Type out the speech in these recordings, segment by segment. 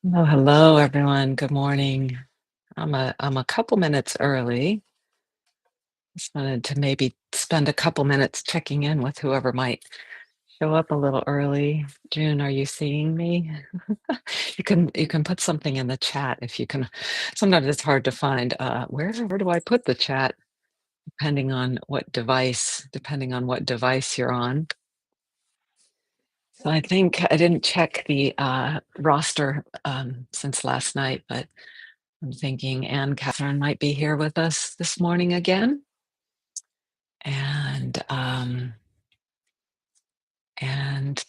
Oh, hello, everyone. Good morning. I'm a couple minutes early. Just wanted to maybe spend a couple minutes checking in with whoever might show up a little early. June, are you seeing me? You can put something in the chat if you can. Sometimes it's hard to find where do I put the chat, depending on what device you're on. So I think I didn't check the roster since last night, but I'm thinking Anne Catherine might be here with us this morning again. And and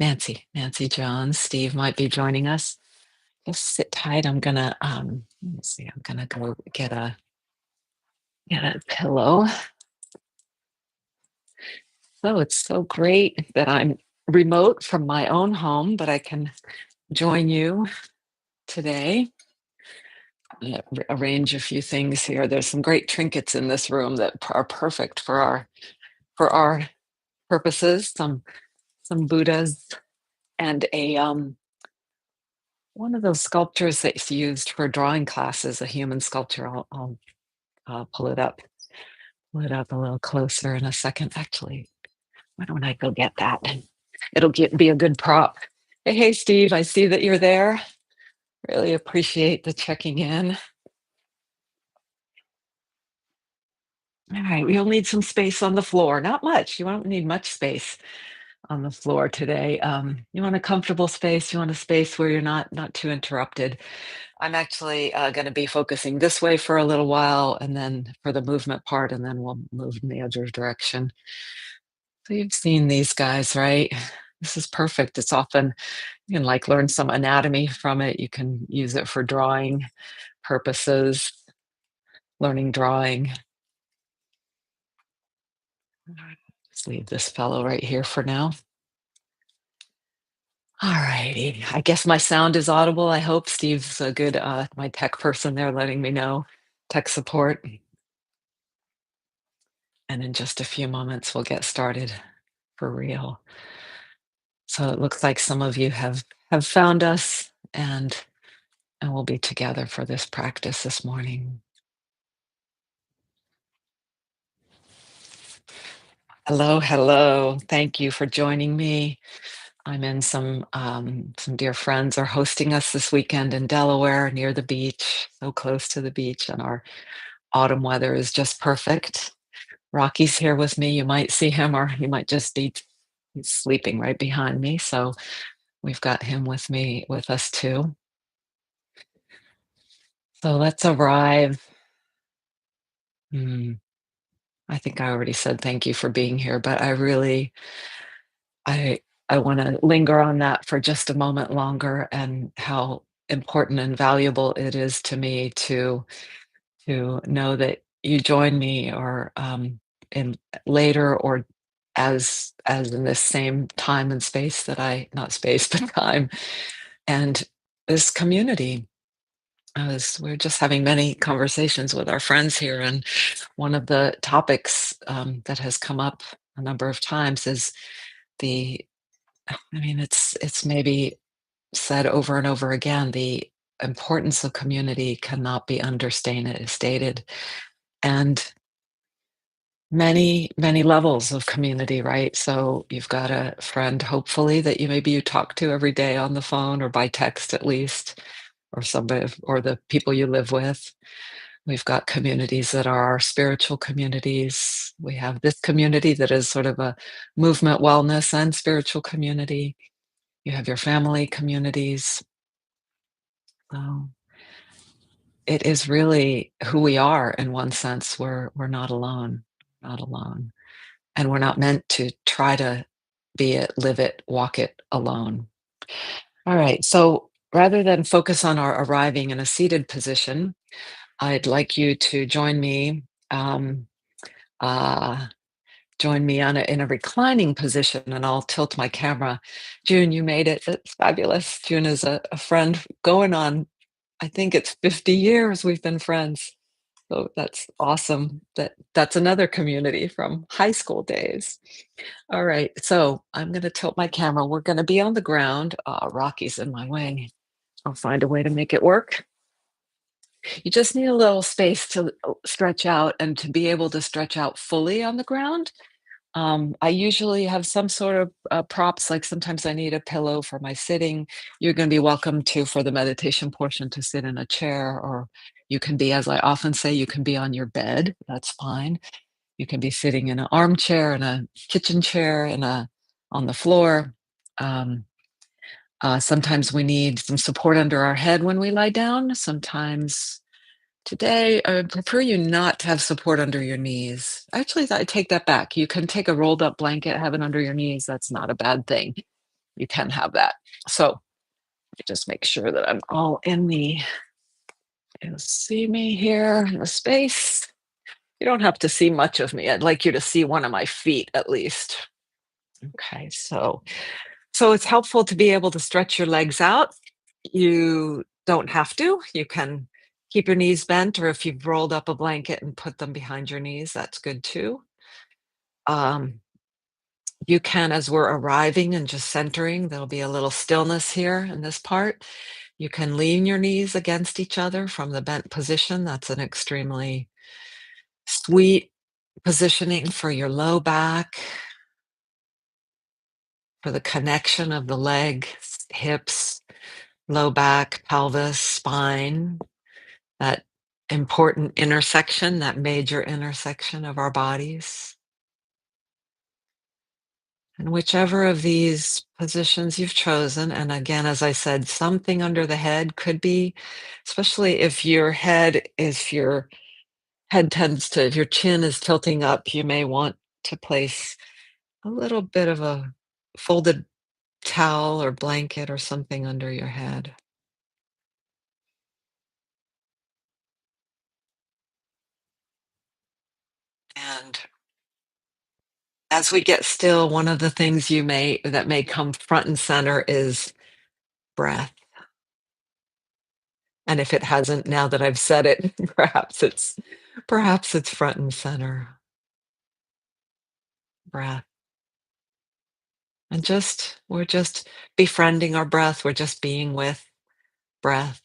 Nancy Jones, Steve might be joining us. Just sit tight. Let me see, I'm gonna go get a pillow. So it's so great that I'm remote from my own home, but I can join you today. Arrange a few things here. There's some great trinkets in this room that are perfect for our purposes. Some Buddhas and a one of those sculptures that's used for drawing classes, a human sculpture. I'll pull it up a little closer in a second. Actually, why don't I go get that? Be a good prop. Hey, Steve, I see that you're there. Really appreciate the checking in. All right, we'll need some space on the floor. Not much. You won't need much space on the floor today. You want a comfortable space. You want a space where you're not too interrupted. I'm actually going to be focusing this way for a little while, and then for the movement part, and then we'll move in the other direction. So you've seen these guys, right? This is perfect. It's often you can like learn some anatomy from it. You can use it for drawing purposes, learning drawing. Just leave this fellow right here for now. All righty. I guess my sound is audible. I hope Steve's a good my tech person there letting me know. Tech support. And in just a few moments we'll get started for real. So it looks like some of you have found us and we'll be together for this practice this morning. Hello, hello. Thank you for joining me. I'm in some dear friends are hosting us this weekend in Delaware near the beach, so close to the beach, and our autumn weather is just perfect. Rocky's here with me. You might see him, or he might just be he's sleeping right behind me. So we've got him with us too. So let's arrive. Hmm, I think I already said thank you for being here, but I I want to linger on that for just a moment longer, and how important and valuable it is to me to know that you join me, or in later, or as in this same time and space that I not space but time, and this community. We're just having many conversations with our friends here, and one of the topics that has come up a number of times is the I mean, it's maybe said over and over again, the importance of community cannot be stated, and many levels of community, right? So you've got a friend, hopefully, that you talk to every day on the phone or by text at least, or somebody, or the people you live with. We've got communities that are our spiritual communities. We have this community that is sort of a movement, wellness, and spiritual community. You have your family communities. So it is really who we are in one sense. We're not alone, not alone. And we're not meant to try to be it, live it, walk it alone. All right. So rather than focus on our arriving in a seated position, I'd like you to um, uh, join me in a reclining position, and I'll tilt my camera. June, you made it. It's fabulous. June is a friend going on, I think it's 50 years we've been friends. So that's awesome. That's another community from high school days. All right, so I'm going to tilt my camera. We're going to be on the ground. Rocky's in my way. I'll find a way to make it work. You just need a little space to stretch out and to be able to stretch out fully on the ground. I usually have some sort of props, like sometimes I need a pillow for my sitting. You're going to be welcome to, for the meditation portion, to sit in a chair, or you can be, as I often say, you can be on your bed. That's fine. You can be sitting in an armchair, in a kitchen chair, on the floor. Um, Sometimes we need some support under our head when we lie down. Sometimes today, I would prefer you not to have support under your knees. Actually, I take that back. You can take a rolled up blanket, have it under your knees. That's not a bad thing. You can have that. So just make sure that I'm all you'll see me here in the space. You don't have to see much of me. I'd like you to see one of my feet at least. Okay, so it's helpful to be able to stretch your legs out. You don't have to. You can keep your knees bent, or if you've rolled up a blanket and put them behind your knees, that's good too. Um, you can, as we're arriving and just centering, there'll be a little stillness here in this part. You can lean your knees against each other from the bent position. That's an extremely sweet positioning for your low back, for the connection of the legs, hips, low back, pelvis, spine, that important intersection, that major intersection of our bodies. And whichever of these positions you've chosen, and again, as I said, something under the head could be, especially if your head tends to, if your chin is tilting up, you may want to place a little bit of a folded towel or blanket or something under your head. And as we get still, one of the things that may come front and center is breath. And if it hasn't, now that I've said it, perhaps it's front and center. Breath. And we're just befriending our breath. We're just being with breath.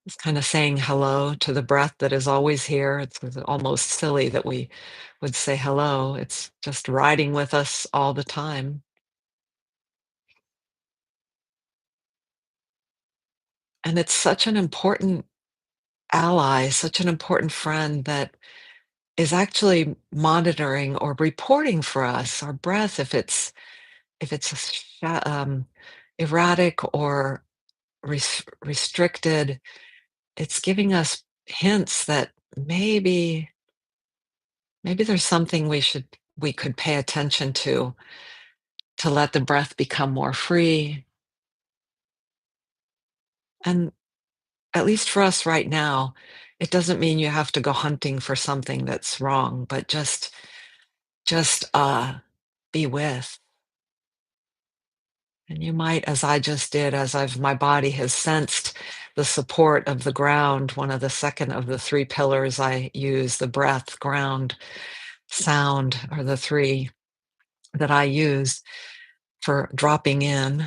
It's kind of saying hello to the breath that is always here. It's almost silly that we would say hello. It's just riding with us all the time. And it's such an important ally, such an important friend that is actually monitoring or reporting for us our breath if it's erratic or restricted. It's giving us hints that maybe there's something we could pay attention to let the breath become more free. And at least for us right now, it doesn't mean you have to go hunting for something that's wrong, but just be with. And you might, as I just did, my body has sensed the support of the ground, one of the second of the three pillars I use, the breath, ground, sound, are the three that I use for dropping in.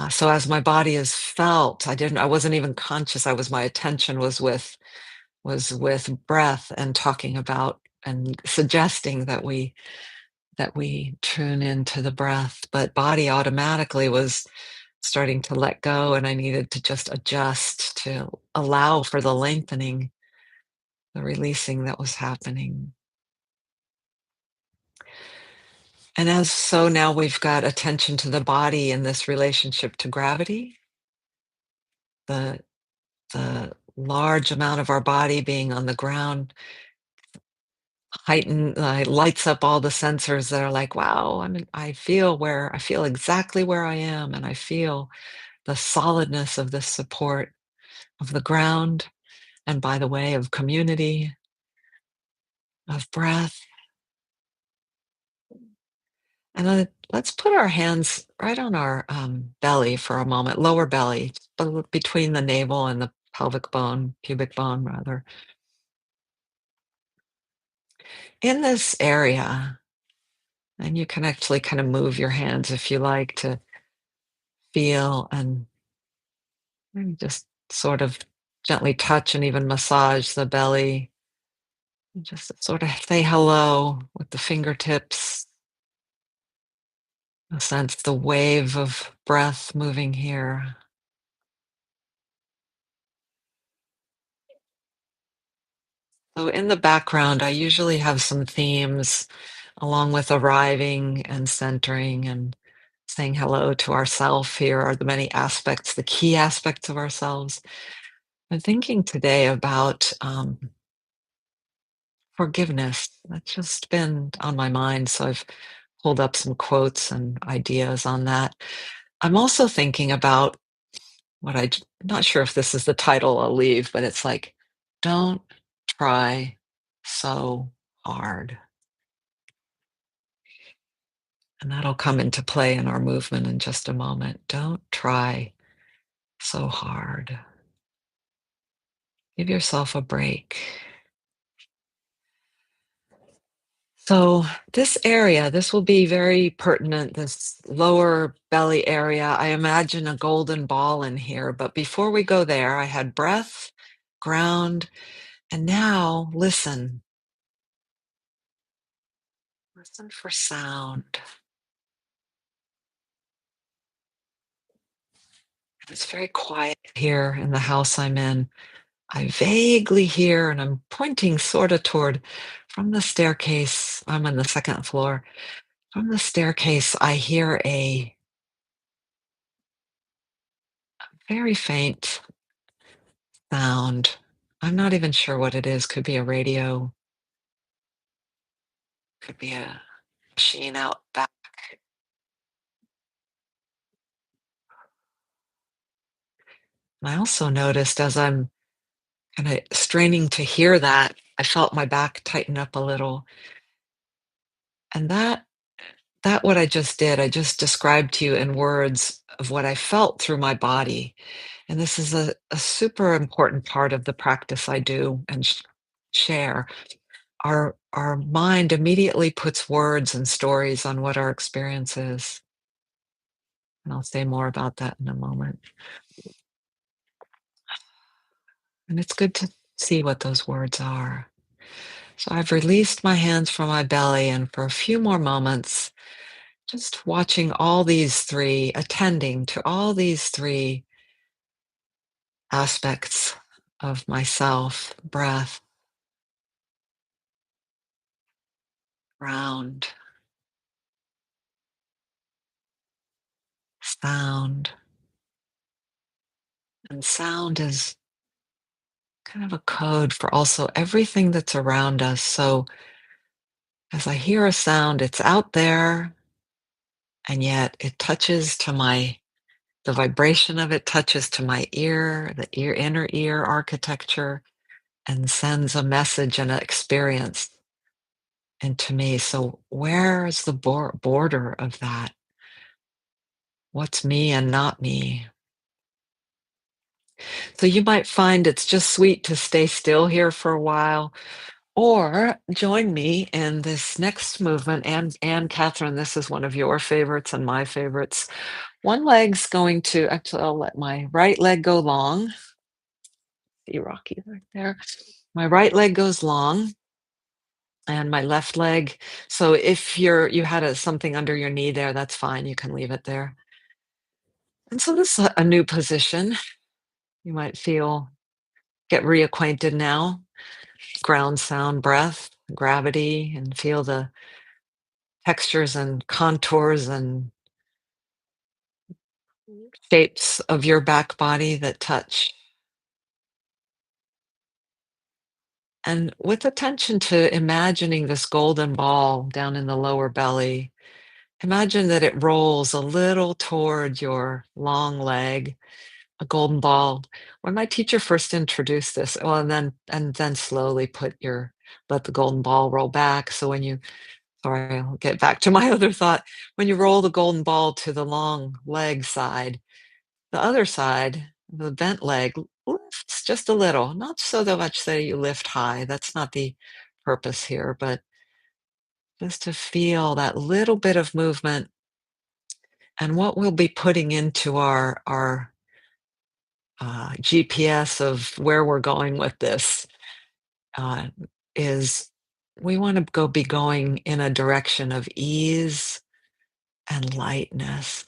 So as my body has felt, I wasn't even conscious. My attention was with breath and talking about and suggesting that we tune into the breath, but body automatically was starting to let go, and I needed to just adjust to allow for the lengthening, the releasing that was happening. And now we've got attention to the body in this relationship to gravity, the large amount of our body being on the ground lights up all the sensors that are like, wow, I feel exactly where I am, and I feel the solidness of the support of the ground, and by the way, of community, of breath. And then let's put our hands right on our belly for a moment, lower belly, between the navel and the pubic bone, rather. In this area, and you can actually kind of move your hands if you like to feel and maybe just sort of gently touch and even massage the belly. And just sort of say hello with the fingertips. Sense the wave of breath moving here. So, in the background, I usually have some themes along with arriving and centering and saying hello to ourself. Here are the many aspects, the key aspects of ourselves. I'm thinking today about forgiveness. That's just been on my mind. So, I've pulled up some quotes and ideas on that. I'm also thinking about not sure if this is the title I'll leave, but it's like, "Don't try so hard." And that'll come into play in our movement in just a moment. Don't try so hard. Give yourself a break. So, this area, this will be very pertinent, this lower belly area. I imagine a golden ball in here. But before we go there, I had breath, ground, and now listen. Listen for sound. It's very quiet here in the house I'm in. I vaguely hear, and I'm pointing sort of toward from the staircase. I'm on the second floor. From the staircase, I hear a very faint sound. I'm not even sure what it is. Could be a radio, could be a machine out back. And I also noticed as I'm kind of straining to hear that, I felt my back tighten up a little. And that what I just did, I just described to you in words of what I felt through my body. And this is a super important part of the practice I do and share. Our mind immediately puts words and stories on what our experience is. And I'll say more about that in a moment. And it's good to see what those words are. So I've released my hands from my belly, and for a few more moments, just watching all these three, attending to all these three aspects of myself: breath, ground, sound. And sound is kind of a code for also everything that's around us. So as I hear a sound, it's out there, and yet it touches to the vibration of it touches to my ear, the inner ear architecture, and sends a message and an experience into me. So where is the border of that? What's me and not me? So you might find it's just sweet to stay still here for a while, or join me in this next movement. And Catherine, this is one of your favorites and my favorites. One leg's going to, actually, I'll let my right leg go long. See Rocky right there. My right leg goes long, and my left leg. So if you had something under your knee there, that's fine. You can leave it there. And so this is a new position. You might get reacquainted now. Ground sound, breath, gravity, and feel the textures and contours and shapes of your back body that touch. And with attention to imagining this golden ball down in the lower belly, imagine that it rolls a little toward your long leg, a golden ball. When my teacher first introduced this, well, and then slowly let the golden ball roll back. So sorry, I'll get back to my other thought. When you roll the golden ball to the long leg side, the other side, the bent leg, lifts just a little, not so much that you lift high. That's not the purpose here, but just to feel that little bit of movement And what we'll be putting into our GPS of where we're going with this uh, is we want to be going in a direction of ease and lightness.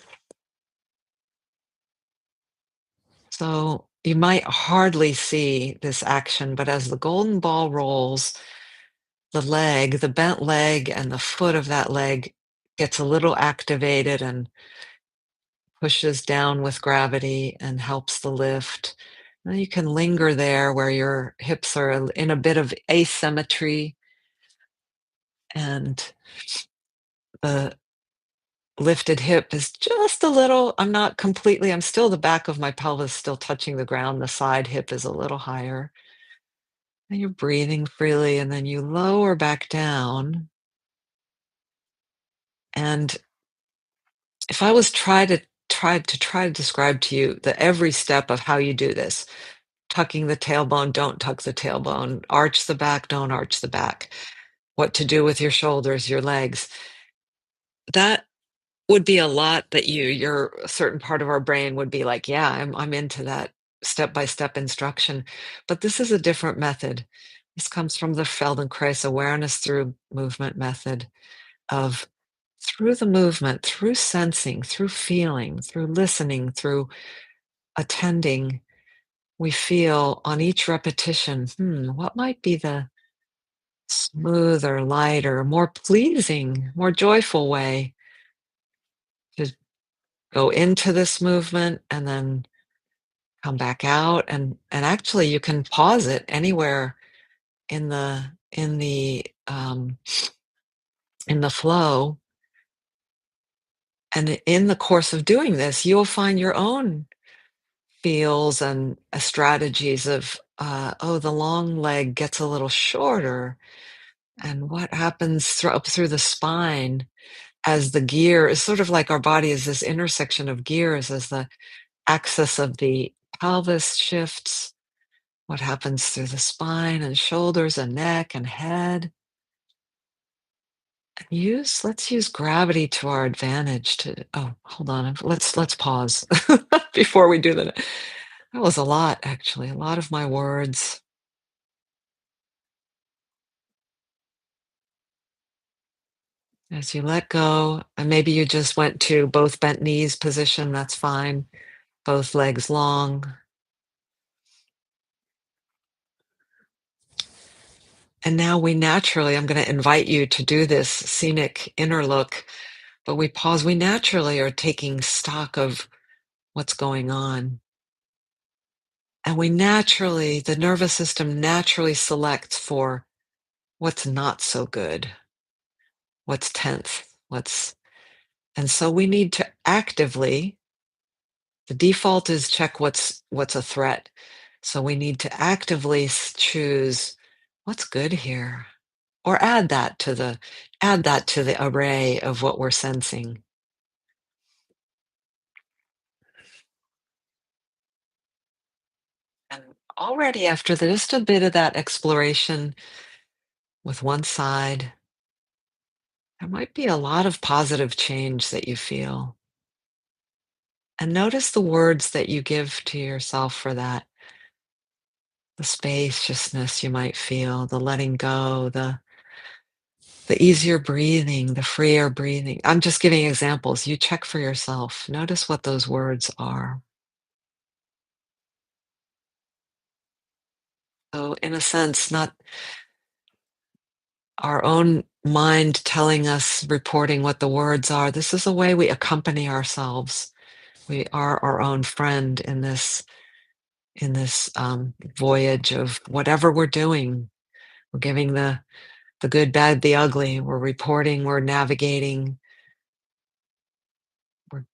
So you might hardly see this action, but as the golden ball rolls, the bent leg, and the foot of that leg gets a little activated and pushes down with gravity and helps the lift. And you can linger there where your hips are in a bit of asymmetry and the lifted hip is just a little, I'm still the back of my pelvis still touching the ground. The side hip is a little higher. And you're breathing freely, and then you lower back down. And if I was try to describe to you the every step of how you do this, tucking the tailbone, don't tuck the tailbone, arch the back, don't arch the back, what to do with your shoulders, your legs, that would be a lot that your a certain part of our brain would be like, "Yeah, I'm into that step-by-step instruction." But this is a different method. This comes from the Feldenkrais awareness through movement method of through the movement, through sensing, through feeling, through listening, through attending, we feel on each repetition, what might be the smoother, lighter, more pleasing, more joyful way to go into this movement and then come back out, and actually you can pause it anywhere in the flow, and in the course of doing this you'll find your own feels and strategies of oh, the long leg gets a little shorter, and what happens up through the spine as the gear is sort of like our body is this intersection of gears as the axis of the pelvis shifts. What happens through the spine and shoulders and neck and head? And let's use gravity to our advantage to hold on. Let's pause before we do that. That was a lot, actually, a lot of my words. As you let go, and maybe you just went to both bent knees position, that's fine. Both legs long. And now I'm going to invite you to do this scenic inner look, but we pause. We naturally are taking stock of what's going on. And the nervous system naturally selects for what's not so good, what's tense, and so we need to actively, the default is check what's a threat. So we need to actively choose what's good here, or add that to the array of what we're sensing. And already after just a bit of that exploration with one side, there might be a lot of positive change that you feel. And notice the words that you give to yourself for that, the spaciousness you might feel, the letting go, the easier breathing, the freer breathing. I'm just giving examples. You check for yourself. Notice what those words are. So, in a sense, not our own mind telling us, reporting what the words are. This is a way we accompany ourselves. We are our own friend in this voyage of whatever we're doing. We're giving the good, bad, the ugly. We're reporting. We're navigating. We're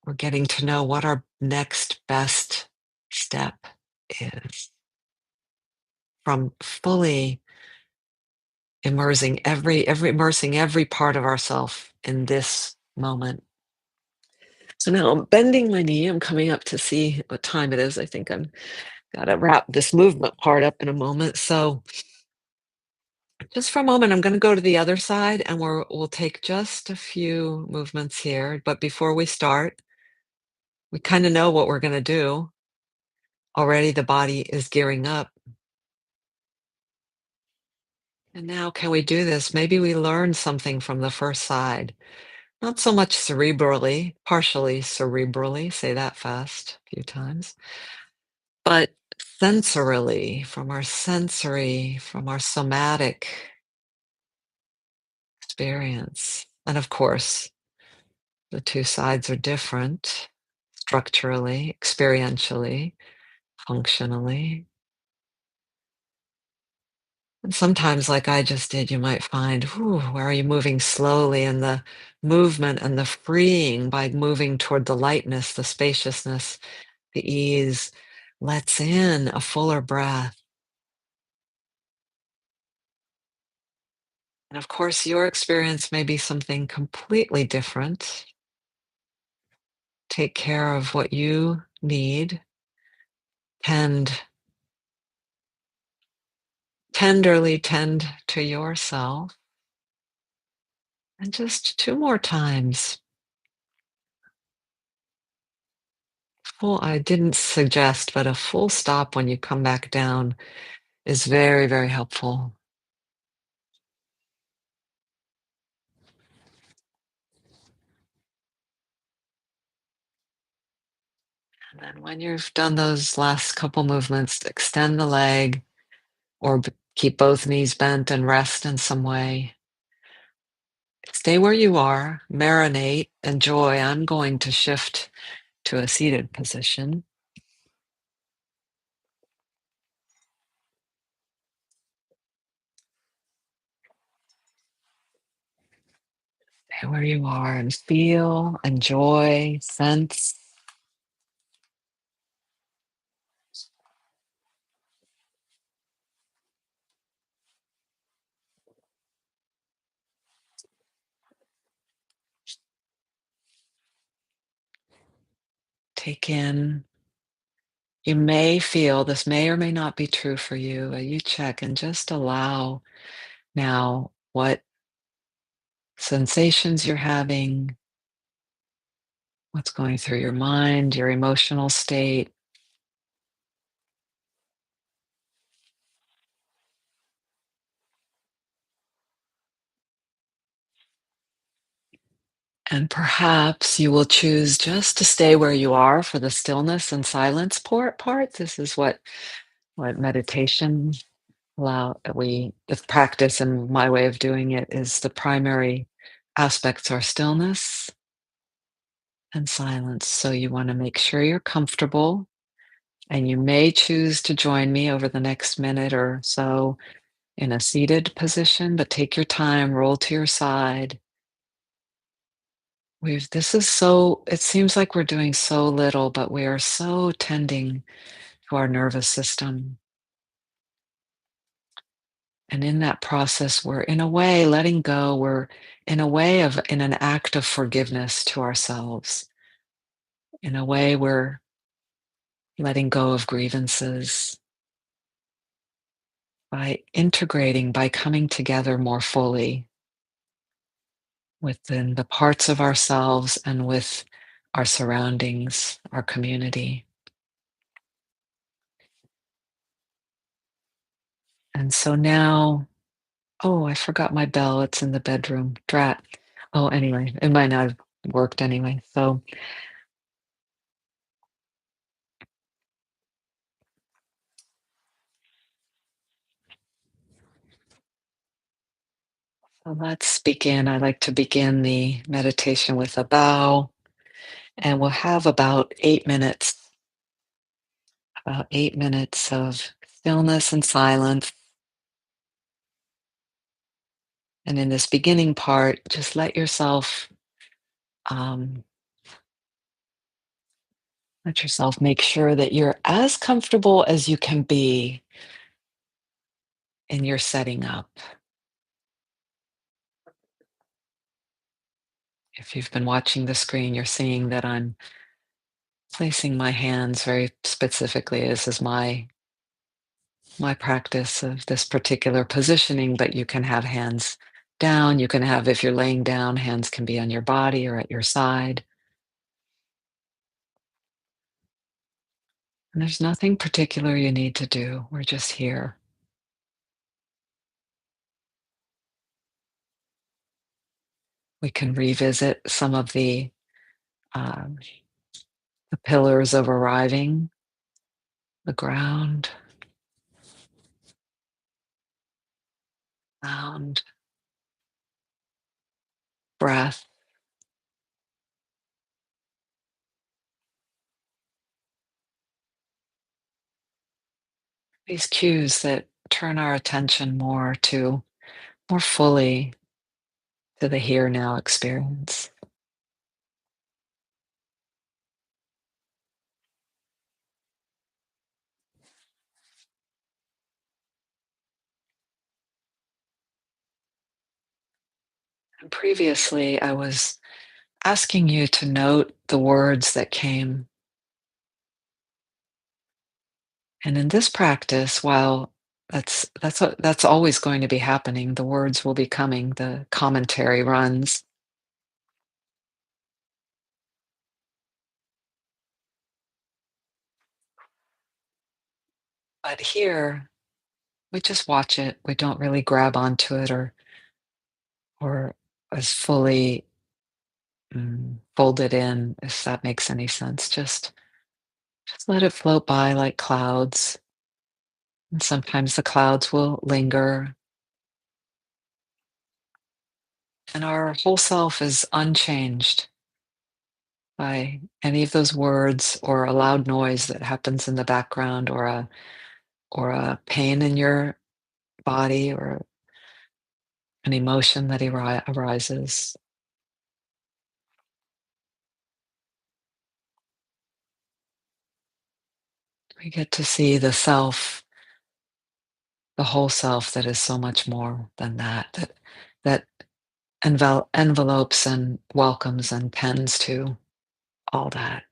we're getting to know what our next best step is from fully immersing every part of ourself in this moment. So now I'm bending my knee. I'm coming up to see what time it is. I think I'm gotta wrap this movement part up in a moment. So Just for a moment, I'm gonna go to the other side, and we'll take just a few movements here, but before we start, we kinda know what we're gonna do. Already the body is gearing up. And now can we do this? Maybe we learned something from the first side. Not so much cerebrally, partially cerebrally, say that fast a few times, but sensorily, from our somatic experience. And of course, the two sides are different structurally, experientially, functionally. And sometimes, like I just did, you might find, whew, where are you moving slowly? And the movement and the freeing by moving toward the lightness, the spaciousness, the ease lets in a fuller breath. And of course, your experience may be something completely different. Take care of what you need. Tend tenderly tend to yourself. And just two more times. Full, I didn't suggest, but a full stop when you come back down is very, very helpful. And then when you've done those last couple movements, extend the leg or keep both knees bent and rest in some way. Stay where you are, marinate, enjoy. I'm going to shift to a seated position. Stay where you are and feel, enjoy, sense. Take in. You may feel this may or may not be true for you. You check and just allow now what sensations you're having, what's going through your mind, your emotional state. And perhaps you will choose just to stay where you are for the stillness and silence part. This is what meditation the practice and my way of doing it is the primary aspects are stillness and silence. So you want to make sure you're comfortable. And you may choose to join me over the next minute or so in a seated position, but take your time, roll to your side. It seems like we're doing so little, but we are so tending to our nervous system. And in that process, we're in a way letting go. We're in an act of forgiveness to ourselves. In a way, we're letting go of grievances by integrating, by coming together more fully within the parts of ourselves and with our surroundings, our community. And so now, oh, I forgot my bell. It's in the bedroom. Drat. Oh, anyway, it might not have worked anyway. So let's begin. I like to begin the meditation with a bow, and we'll have about 8 minutes of stillness and silence. And in this beginning part, just um, let yourself make sure that you're as comfortable as you can be in your setting up. If you've been watching the screen, you're seeing that I'm placing my hands very specifically. This is my my practice of this particular positioning, but you can have hands down. You can have, if you're laying down, hands can be on your body or at your side. And there's nothing particular you need to do. We're just here. We can revisit some of um, the pillars of arriving, the ground, sound, breath, these cues that turn our attention more fully to the here now experience. And previously, I was asking you to note the words that came. And in this practice, while that's always going to be happening, the words will be coming, the commentary runs. But here, we just watch it. We don't really grab onto it or as fully fold it in, if that makes any sense. Just let it float by like clouds. And sometimes the clouds will linger, and our whole self is unchanged by any of those words or a loud noise that happens in the background or a pain in your body or an emotion that arises. We get to see the self, the whole self that is so much more than that envelopes and welcomes and tends to all that.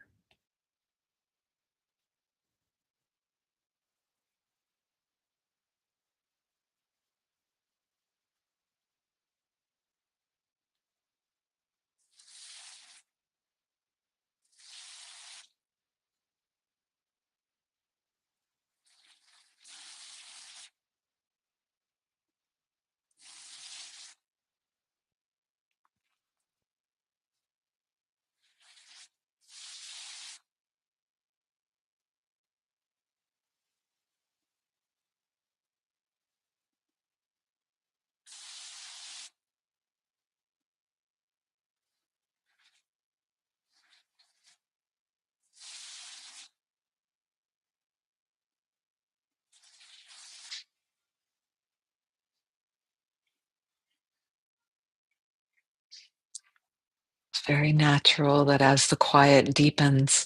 It's very natural that as the quiet deepens,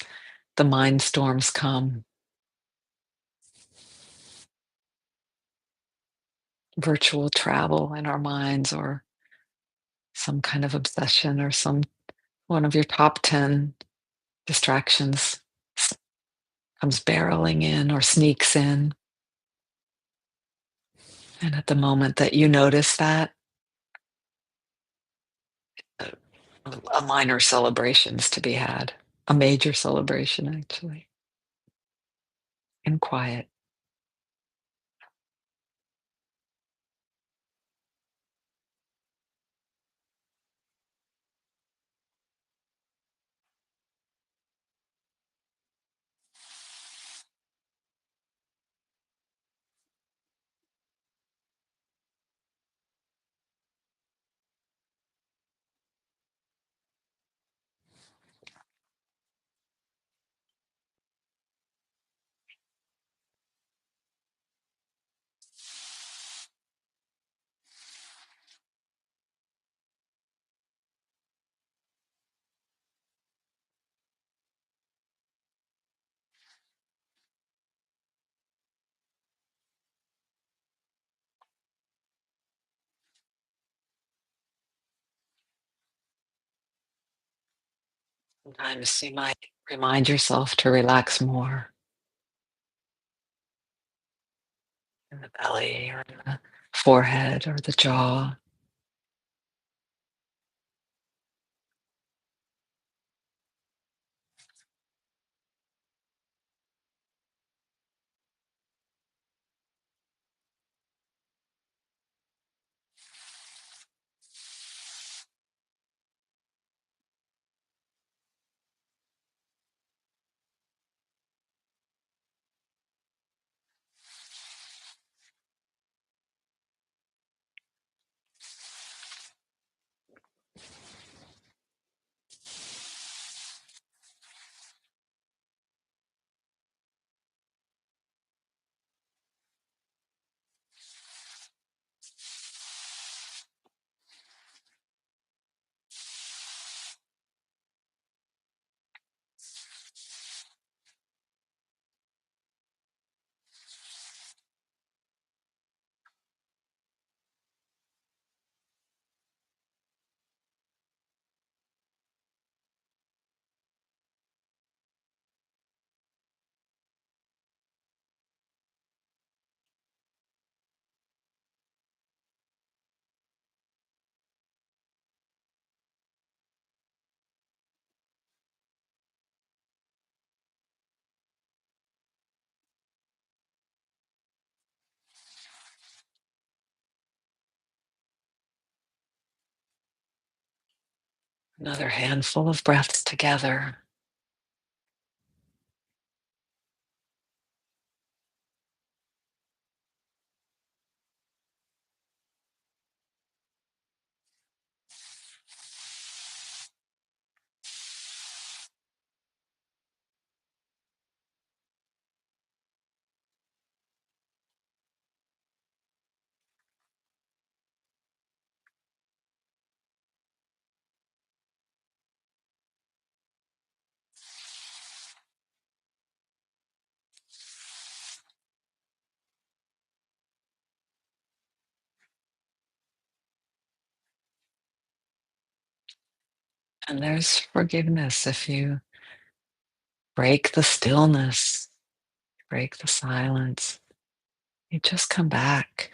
the mind storms come. Virtual travel in our minds, or some kind of obsession, or some one of your top 10 distractions s- comes barreling in or sneaks in. And at the moment that you notice that, uh, a minor celebration is to be had, a major celebration, actually, in quiet. Sometimes you might remind yourself to relax more. in the belly or in the forehead or the jaw. Another handful of breaths together. And there's forgiveness if you break the stillness, break the silence. You just come back.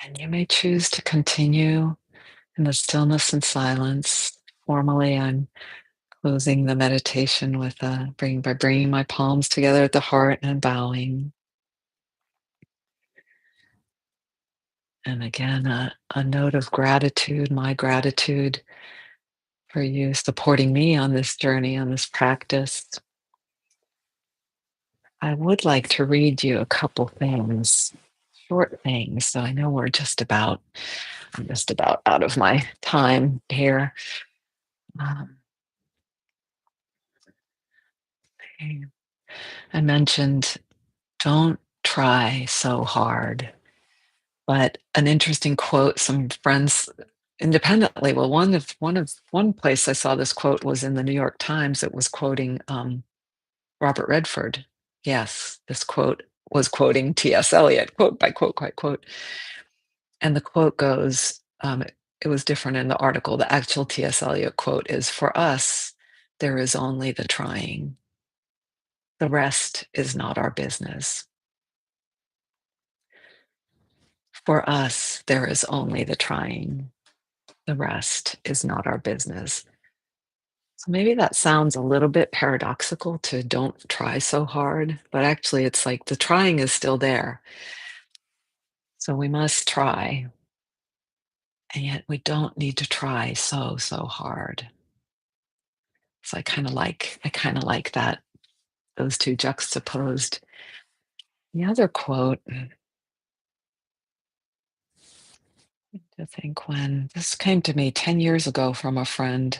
And you may choose to continue in the stillness and silence. Formally, I'm closing the meditation with by bringing my palms together at the heart and bowing. And again, a note of gratitude, my gratitude for you supporting me on this journey, on this practice. I would like to read you a couple things, short things. So I know I'm just about out of my time here. Um, okay. I mentioned don't try so hard. But an interesting quote, some friends independently, well, one place I saw this quote was in the New York Times. It was quoting Robert Redford. Yes, this quote was quoting T.S. Eliot, quote by quote, quite quote. And the quote goes, it was different in the article. The actual T.S. Eliot quote is, "For us, there is only the trying. The rest is not our business. For us, there is only the trying. The rest is not our business." So maybe that sounds a little bit paradoxical to don't try so hard, but actually it's like the trying is still there. So we must try, and yet we don't need to try so hard. So I kind of like that, those two juxtaposed. The other quote, I think when this came to me 10 years ago from a friend,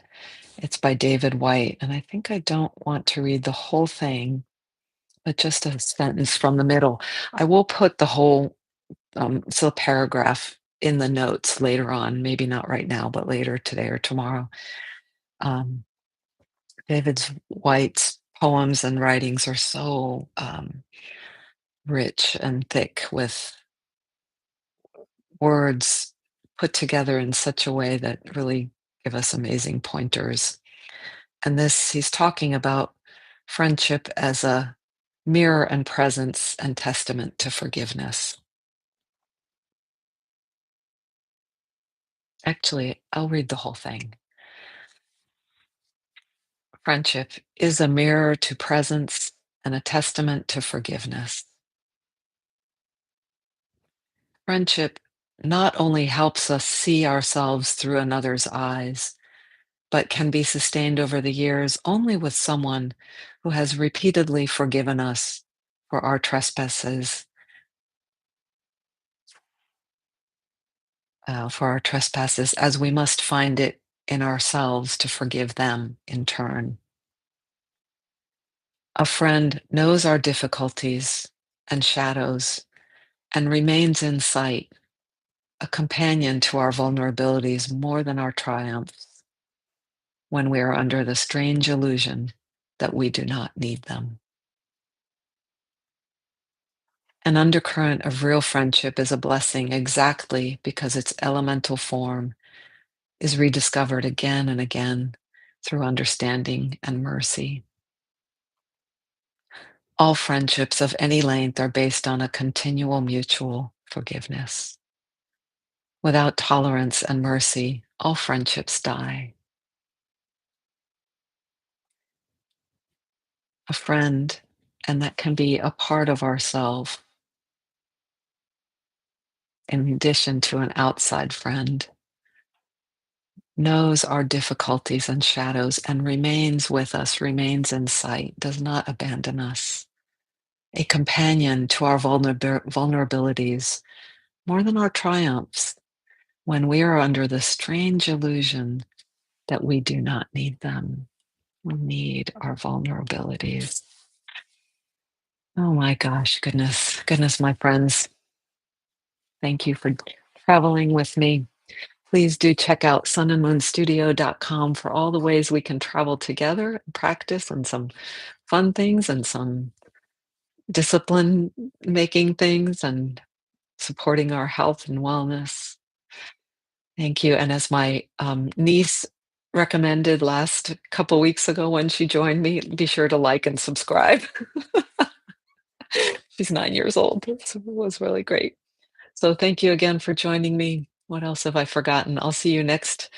it's by David Whyte, and I think I don't want to read the whole thing, but just a sentence from the middle. I will put the whole so paragraph in the notes later on, maybe not right now, but later today or tomorrow. Um, David White's poems and writings are so rich and thick with words put together in such a way that really give us amazing pointers. And this, he's talking about friendship as a mirror and presence and testament to forgiveness. Actually, I'll read the whole thing. Friendship is a mirror to presence and a testament to forgiveness. Friendship not only helps us see ourselves through another's eyes, but can be sustained over the years only with someone who has repeatedly forgiven us for our trespasses, as we must find it in ourselves to forgive them in turn. A friend knows our difficulties and shadows and remains in sight, a companion to our vulnerabilities more than our triumphs, when we are under the strange illusion that we do not need them. An undercurrent of real friendship is a blessing exactly because its elemental form is rediscovered again and again through understanding and mercy. All friendships of any length are based on a continual mutual forgiveness. Without tolerance and mercy, all friendships die. A friend, and that can be a part of ourself, in addition to an outside friend, knows our difficulties and shadows and remains with us, remains in sight, does not abandon us. A companion to our vulnerabilities more than our triumphs when we are under the strange illusion that we do not need them. We need our vulnerabilities. Oh my gosh, goodness, my friends. Thank you for traveling with me. Please do check out sunandmoonstudio.com for all the ways we can travel together and practice and some fun things and some discipline making things and supporting our health and wellness. Thank you. And as my niece recommended last couple weeks ago when she joined me, be sure to like and subscribe. She's 9 years old. So it was really great. So thank you again for joining me. What else have I forgotten? I'll see you next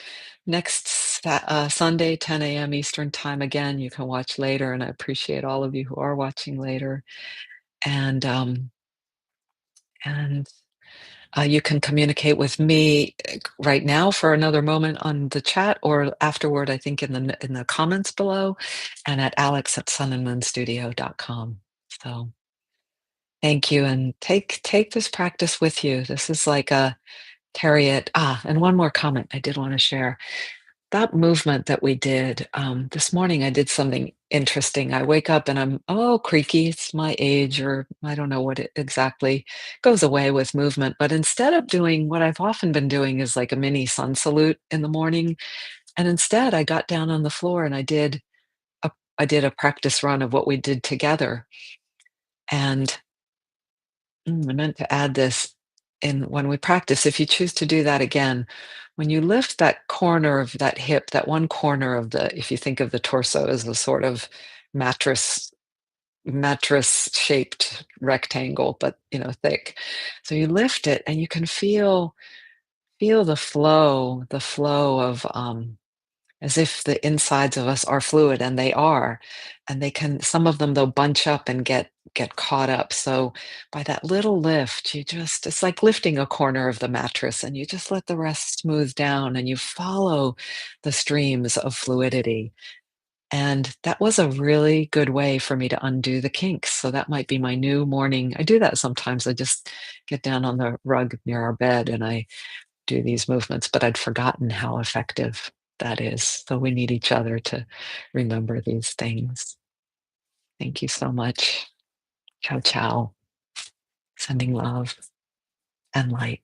Sunday, 10 a.m. Eastern time again. You can watch later, and I appreciate all of you who are watching later. And and you can communicate with me right now for another moment on the chat, or afterward, I think in the comments below, and at aLex at sunandmoonstudio.com. So thank you, and take this practice with you. This is like a carry it. And one more comment I did want to share. That movement that we did, this morning, I did something interesting. I wake up and I'm, oh, creaky. It's my age, or I don't know what it exactly goes away with movement. But instead of doing what I've often been doing is like a mini sun salute in the morning. And instead I got down on the floor and a, I did a practice run of what we did together. And I meant to add this in when we practice. If you choose to do that again, when you lift that corner of that hip, that one corner of if you think of the torso as a sort of mattress, mattress shaped rectangle, but thick. So you lift it and you can feel the flow of as if the insides of us are fluid, and they are, and they can, some of them, they'll bunch up and get caught up. So by that little lift, it's like lifting a corner of the mattress, and you just let the rest smooth down, and you follow the streams of fluidity. And that was a really good way for me to undo the kinks. So that might be my new morning. I do that sometimes. I just get down on the rug near our bed and I do these movements, but I'd forgotten how effective that is. So we need each other to remember these things. Thank you so much. Ciao, ciao. Sending love and light.